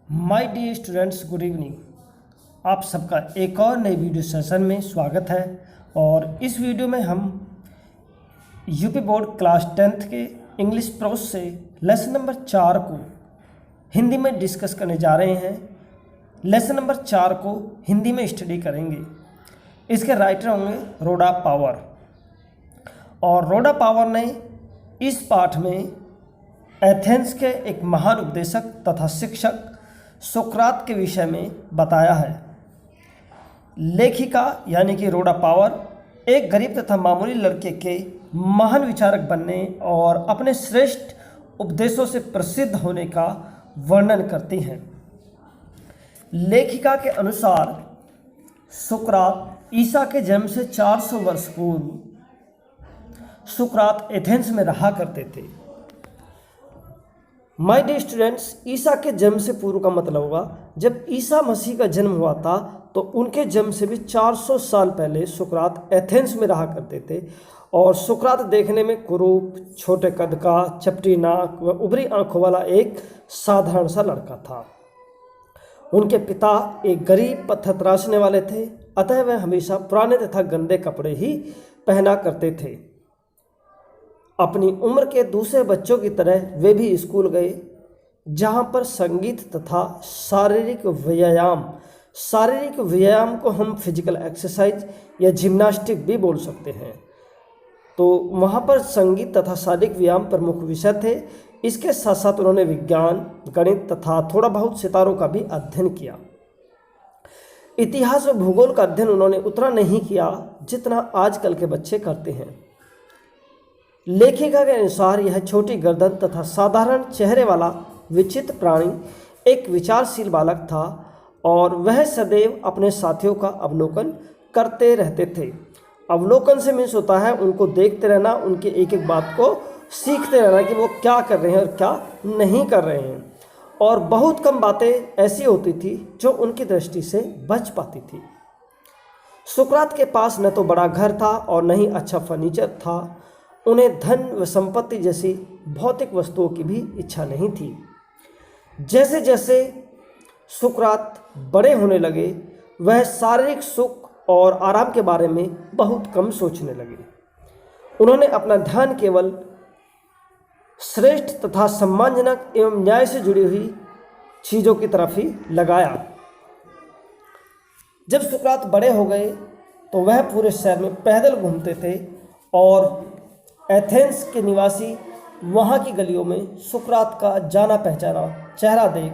My dear students, good evening. आप सबका एक और नई वीडियो सेशन में स्वागत है। और इस वीडियो में हम यूपी बोर्ड क्लास 10th के इंग्लिश प्रोस से लेसन नंबर 4 को हिंदी में डिस्कस करने जा रहे हैं। लेसन नंबर 4 को हिंदी में स्टडी करेंगे। इसके राइटर होंगे रोडा पावर। और रोडा पावर ने इस पाठ में एथेंस के एक महान उपदेशक तथा शिक्षक सोक्रात के विषय में बताया है। लेखिका यानी कि रोडा पावर एक गरीब तथा मामूली लड़के के महान विचारक बनने और अपने श्रेष्ठ उपदेशों से प्रसिद्ध होने का वर्णन करती हैं। लेखिका के अनुसार सोक्रात ईसा के जन्म से 400 वर्ष पूर्व सोक्रात एथेंस में रहा करते थे। माय डियर स्टूडेंट्स, ईसा के जन्म से पूर्व का मतलब होगा जब ईसा मसीह का जन्म हुआ था तो उनके जन्म से भी 400 साल पहले सोक्रात एथेंस में रहा करते थे। और सोक्रात देखने में कुरूप, छोटे कद का, चपटी नाक व उभरी आंखों वाला एक साधारण सा लड़का था। उनके पिता एक गरीब पत्थर तराशने वाले थे, अतः वह हमेशा पुराने तथा गंदे कपड़े ही पहना करते थे। अपनी उम्र के दूसरे बच्चों की तरह वे भी स्कूल गए, जहाँ पर संगीत तथा शारीरिक व्यायाम को हम फिजिकल एक्सरसाइज या जिम्नास्टिक भी बोल सकते हैं। तो वहाँ पर संगीत तथा शारीरिक व्यायाम प्रमुख विषय थे। इसके साथ साथ उन्होंने विज्ञान, गणित तथा थोड़ा बहुत सितारों का भी अध्ययन किया। इतिहास व भूगोल का अध्ययन उन्होंने उतना नहीं किया जितना आजकल के बच्चे करते हैं। लेखिका के अनुसार यह छोटी गर्दन तथा साधारण चेहरे वाला विचित्र प्राणी एक विचारशील बालक था और वह सदैव अपने साथियों का अवलोकन करते रहते थे। अवलोकन से मीन्स होता है उनको देखते रहना, उनकी एक एक बात को सीखते रहना कि वो क्या कर रहे हैं और क्या नहीं कर रहे हैं। और बहुत कम बातें ऐसी होती थी जो उनकी दृष्टि से बच पाती थी। सोक्रात के पास न तो बड़ा घर था और न ही अच्छा फर्नीचर था। उन्हें धन व संपत्ति जैसी भौतिक वस्तुओं की भी इच्छा नहीं थी। जैसे जैसे सोक्रात बड़े होने लगे वह शारीरिक सुख और आराम के बारे में बहुत कम सोचने लगे। उन्होंने अपना ध्यान केवल श्रेष्ठ तथा सम्मानजनक एवं न्याय से जुड़ी हुई चीज़ों की तरफ ही लगाया। जब सोक्रात बड़े हो गए तो वह पूरे शहर में पैदल घूमते थे और एथेंस के निवासी वहाँ की गलियों में सोक्रात का जाना पहचाना चेहरा देख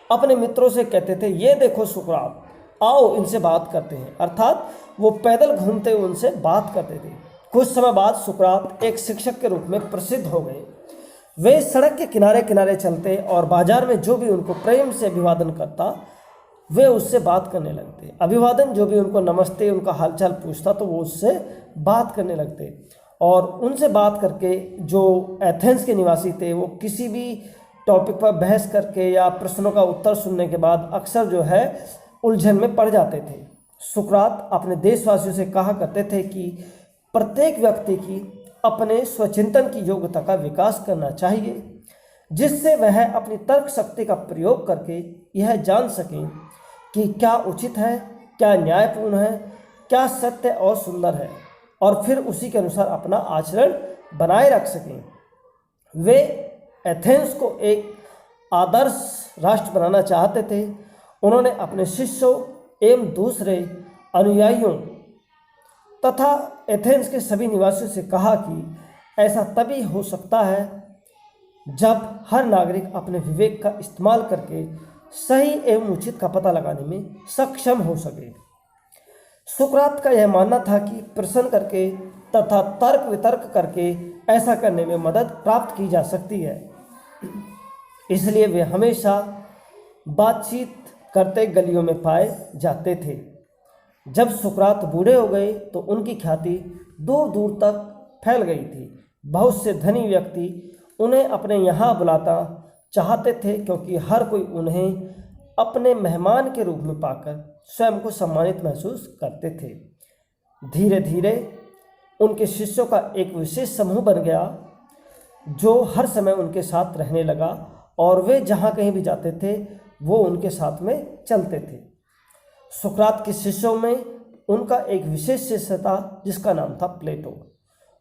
अपने मित्रों से कहते थे, ये देखो सोक्रात, आओ इनसे बात करते हैं। अर्थात वो पैदल घूमते हुए उनसे बात करते थे। कुछ समय बाद सोक्रात एक शिक्षक के रूप में प्रसिद्ध हो गए। वे सड़क के किनारे किनारे चलते और बाजार में जो भी उनको प्रेम से अभिवादन करता वे उससे बात करने लगते। अभिवादन जो भी उनको नमस्ते, उनका हालचाल पूछता तो वो उससे बात करने लगते। और उनसे बात करके जो एथेंस के निवासी थे वो किसी भी टॉपिक पर बहस करके या प्रश्नों का उत्तर सुनने के बाद अक्सर जो है उलझन में पड़ जाते थे। सोक्रात अपने देशवासियों से कहा करते थे कि प्रत्येक व्यक्ति की अपने स्वचिंतन की योग्यता का विकास करना चाहिए, जिससे वह अपनी तर्क शक्ति का प्रयोग करके यह जान सकें कि क्या उचित है, क्या न्यायपूर्ण है, क्या सत्य और सुंदर है, और फिर उसी के अनुसार अपना आचरण बनाए रख सकें। वे एथेंस को एक आदर्श राष्ट्र बनाना चाहते थे। उन्होंने अपने शिष्यों एवं दूसरे अनुयायियों तथा एथेंस के सभी निवासियों से कहा कि ऐसा तभी हो सकता है जब हर नागरिक अपने विवेक का इस्तेमाल करके सही एवं उचित का पता लगाने में सक्षम हो सके। सोक्रात का यह मानना था कि प्रश्न करके तथा तर्क वितर्क करके ऐसा करने में मदद प्राप्त की जा सकती है। इसलिए वे हमेशा बातचीत करते गलियों में पाए जाते थे। जब सोक्रात बूढ़े हो गए तो उनकी ख्याति दूर दूर तक फैल गई थी। बहुत से धनी व्यक्ति उन्हें अपने यहाँ बुलाता चाहते थे क्योंकि हर कोई उन्हें अपने मेहमान के रूप में पाकर स्वयं को सम्मानित महसूस करते थे। धीरे धीरे उनके शिष्यों का एक विशेष समूह बन गया जो हर समय उनके साथ रहने लगा और वे जहाँ कहीं भी जाते थे वो उनके साथ में चलते थे। सुकरात के शिष्यों में उनका एक विशेष शिष्य था जिसका नाम था प्लेटो।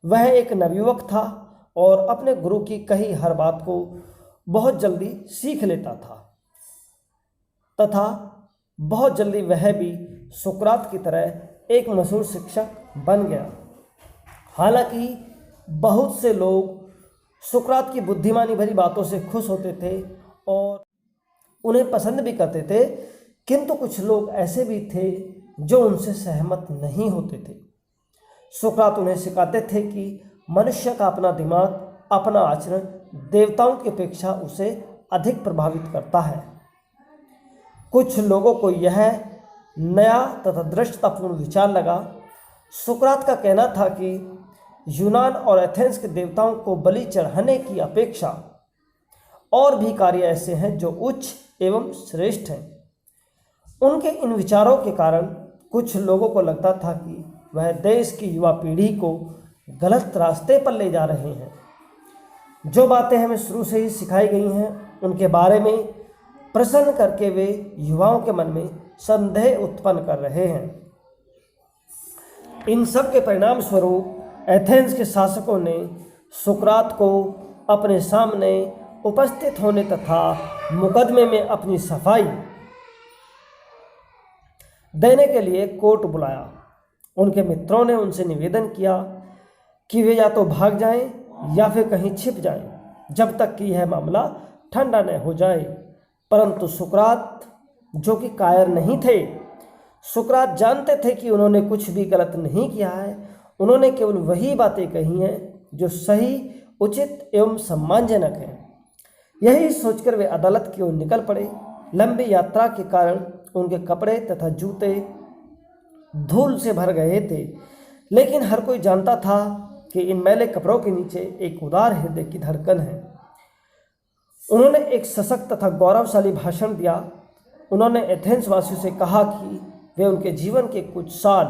वह एक नवयुवक था और अपने गुरु की कही हर बात को बहुत जल्दी सीख लेता था तथा बहुत जल्दी वह भी सुकरात की तरह एक मशहूर शिक्षक बन गया। हालांकि बहुत से लोग सुकरात की बुद्धिमानी भरी बातों से खुश होते थे और उन्हें पसंद भी करते थे, किंतु कुछ लोग ऐसे भी थे जो उनसे सहमत नहीं होते थे। सुकरात उन्हें सिखाते थे कि मनुष्य का अपना दिमाग, अपना आचरण देवताओं की अपेक्षा उसे अधिक प्रभावित करता है। कुछ लोगों को यह नया तथा दृष्टतापूर्ण विचार लगा। सुकरात का कहना था कि यूनान और एथेंस के देवताओं को बलि चढ़ाने की अपेक्षा और भी कार्य ऐसे हैं जो उच्च एवं श्रेष्ठ हैं। उनके इन विचारों के कारण कुछ लोगों को लगता था कि वह देश की युवा पीढ़ी को गलत रास्ते पर ले जा रहे हैं। जो बातें हमें शुरू से ही सिखाई गई हैं उनके बारे में प्रश्न करके वे युवाओं के मन में संदेह उत्पन्न कर रहे हैं। इन सब के परिणाम स्वरूप एथेंस के शासकों ने सुकरात को अपने सामने उपस्थित होने तथा मुकदमे में अपनी सफाई देने के लिए कोर्ट बुलाया। उनके मित्रों ने उनसे निवेदन किया कि वे या तो भाग जाएं या फिर कहीं छिप जाएं जब तक कि यह मामला ठंडा न हो जाए। परंतु सुकरात, जो कि कायर नहीं थे, सुकरात जानते थे कि उन्होंने कुछ भी गलत नहीं किया है। उन्होंने केवल वही बातें कही हैं जो सही, उचित एवं सम्मानजनक हैं। यही सोचकर वे अदालत की ओर निकल पड़े। लंबी यात्रा के कारण उनके कपड़े तथा जूते धूल से भर गए थे, लेकिन हर कोई जानता था कि इन मैले कपड़ों के नीचे एक उदार हृदय की धड़कन है। उन्होंने एक सशक्त तथा गौरवशाली भाषण दिया। उन्होंने एथेंस वासियों से कहा कि वे उनके जीवन के कुछ साल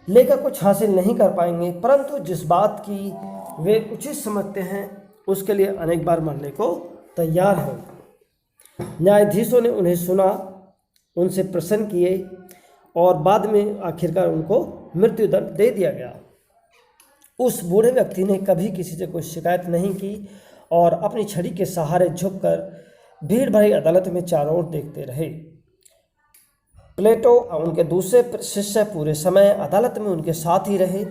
लेकर कुछ हासिल नहीं कर पाएंगे, परंतु जिस बात की वे उचित समझते हैं उसके लिए अनेक बार मरने को तैयार हैं। न्यायाधीशों ने उन्हें सुना, उनसे प्रश्न किए और बाद में आखिरकार उनको मृत्युदंड दे दिया गया। उस बूढ़े व्यक्ति ने कभी किसी से कोई शिकायत नहीं की और अपनी छड़ी के सहारे झुककर भीड़ भरी अदालत में चारों ओर देखते रहे। प्लेटो और उनके दूसरे शिष्य पूरे समय अदालत में उनके साथ ही रहे।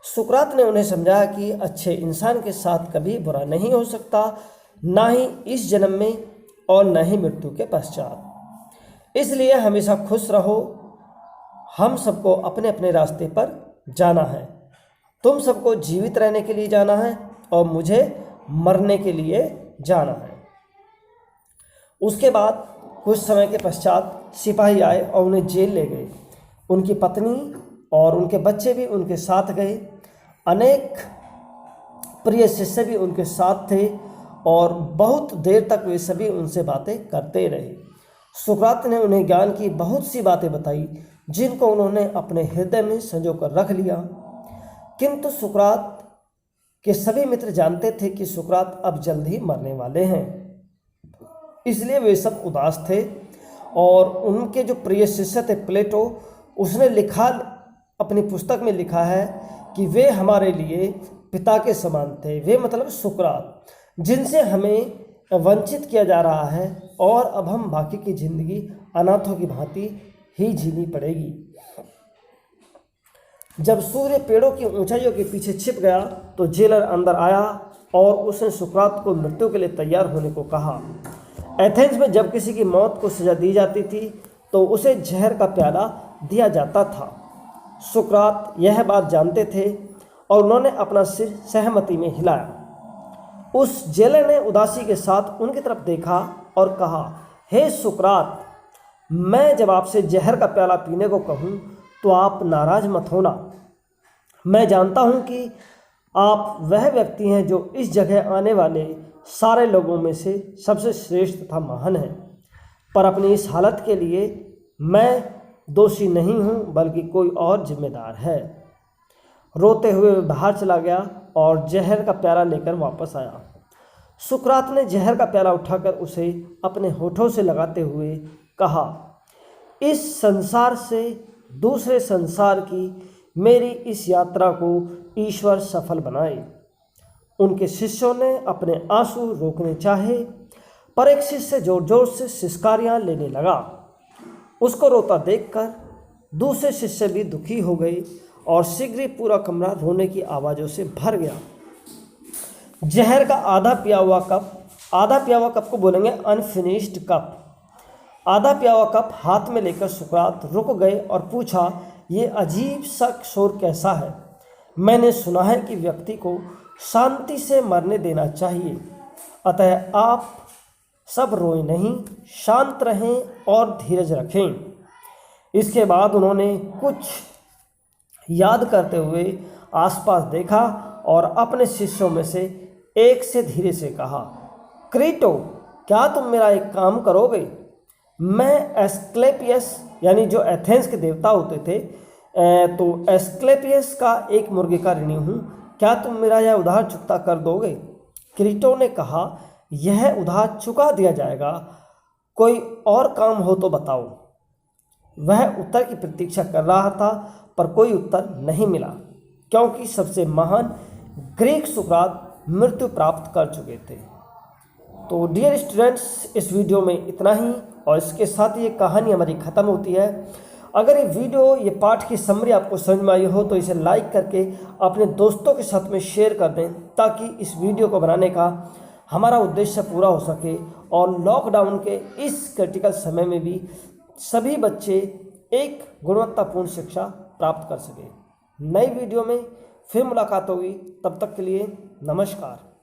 सुकरात ने उन्हें समझाया कि अच्छे इंसान के साथ कभी बुरा नहीं हो सकता, ना ही इस जन्म में और न ही मृत्यु के पश्चात। इसलिए हमेशा खुश रहो। हम सबको अपने अपने रास्ते पर जाना है। तुम सबको जीवित रहने के लिए जाना है और मुझे मरने के लिए जाना है। उसके बाद कुछ समय के पश्चात सिपाही आए और उन्हें जेल ले गए। उनकी पत्नी और उनके बच्चे भी उनके साथ गए। अनेक प्रिय शिष्य भी उनके साथ थे और बहुत देर तक वे सभी उनसे बातें करते रहे। सुकरात ने उन्हें ज्ञान की बहुत सी बातें बताई जिनको उन्होंने अपने हृदय में संजो कर रख लिया। किंतु सुकरात के सभी मित्र जानते थे कि सुकरात अब जल्द ही मरने वाले हैं, इसलिए वे सब उदास थे। और उनके जो प्रिय शिष्य थे प्लेटो, उसने लिखा, अपनी पुस्तक में लिखा है कि वे हमारे लिए पिता के समान थे। वे मतलब सुकरात, जिनसे हमें वंचित किया जा रहा है और अब हम बाकी की जिंदगी अनाथों की भांति ही जीनी पड़ेगी। जब सूर्य पेड़ों की ऊंचाइयों के पीछे छिप गया तो जेलर अंदर आया और उसने सुकरात को मृत्यु के लिए तैयार होने को कहा। एथेंस में जब किसी की मौत को सजा दी जाती थी तो उसे जहर का प्याला दिया जाता था। सुकरात यह बात जानते थे और उन्होंने अपना सिर सहमति में हिलाया। उस जेलर ने उदासी के साथ उनकी तरफ देखा और कहा, हे सुकरात, मैं जब आपसे जहर का प्याला पीने को कहूँ तो आप नाराज मत होना। मैं जानता हूँ कि आप वह व्यक्ति हैं जो इस जगह आने वाले सारे लोगों में से सबसे श्रेष्ठ तथा महान है, पर अपनी इस हालत के लिए मैं दोषी नहीं हूँ बल्कि कोई और जिम्मेदार है। रोते हुए बाहर चला गया और जहर का प्याला लेकर वापस आया। सुकरात ने जहर का प्याला उठाकर उसे अपने होठों से लगाते हुए कहा, इस संसार से दूसरे संसार की मेरी इस यात्रा को ईश्वर सफल बनाए। उनके शिष्यों ने अपने आंसू रोकने चाहे, पर एक शिष्य जोर जोर से सिसकारियाँ लेने लगा। उसको रोता देखकर दूसरे शिष्य भी दुखी हो गए और शीघ्र ही पूरा कमरा रोने की आवाज़ों से भर गया। जहर का आधा पिया हुआ कप को बोलेंगे अनफिनिश्ड कप। आधा पिया हुआ कप हाथ में लेकर सुकरात रुक गए और पूछा, ये अजीब सा शोर कैसा है? मैंने सुना है कि व्यक्ति को शांति से मरने देना चाहिए, अतः आप सब रोएं नहीं, शांत रहें और धीरज रखें। इसके बाद उन्होंने कुछ याद करते हुए आसपास देखा और अपने शिष्यों में से एक से धीरे से कहा, क्रीटो, क्या तुम मेरा एक काम करोगे? मैं एस्क्लेपियस यानी जो एथेंस के देवता होते थे, तो एस्क्लेपियस का एक मुर्गे का ऋणी हूँ, क्या तुम मेरा यह उधार चुकता कर दोगे? क्रीटो ने कहा, यह उधार चुका दिया जाएगा, कोई और काम हो तो बताओ। वह उत्तर की प्रतीक्षा कर रहा था, पर कोई उत्तर नहीं मिला, क्योंकि सबसे महान ग्रीक सुकरात मृत्यु प्राप्त कर चुके थे। तो डियर स्टूडेंट्स, इस वीडियो में इतना ही, और इसके साथ ये कहानी हमारी ख़त्म होती है। अगर ये पाठ की समरी आपको समझ में आई हो तो इसे लाइक करके अपने दोस्तों के साथ में शेयर कर दें, ताकि इस वीडियो को बनाने का हमारा उद्देश्य पूरा हो सके और लॉकडाउन के इस क्रिटिकल समय में भी सभी बच्चे एक गुणवत्तापूर्ण शिक्षा प्राप्त कर सकें। नई वीडियो में फिर मुलाकात होगी, तब तक के लिए नमस्कार।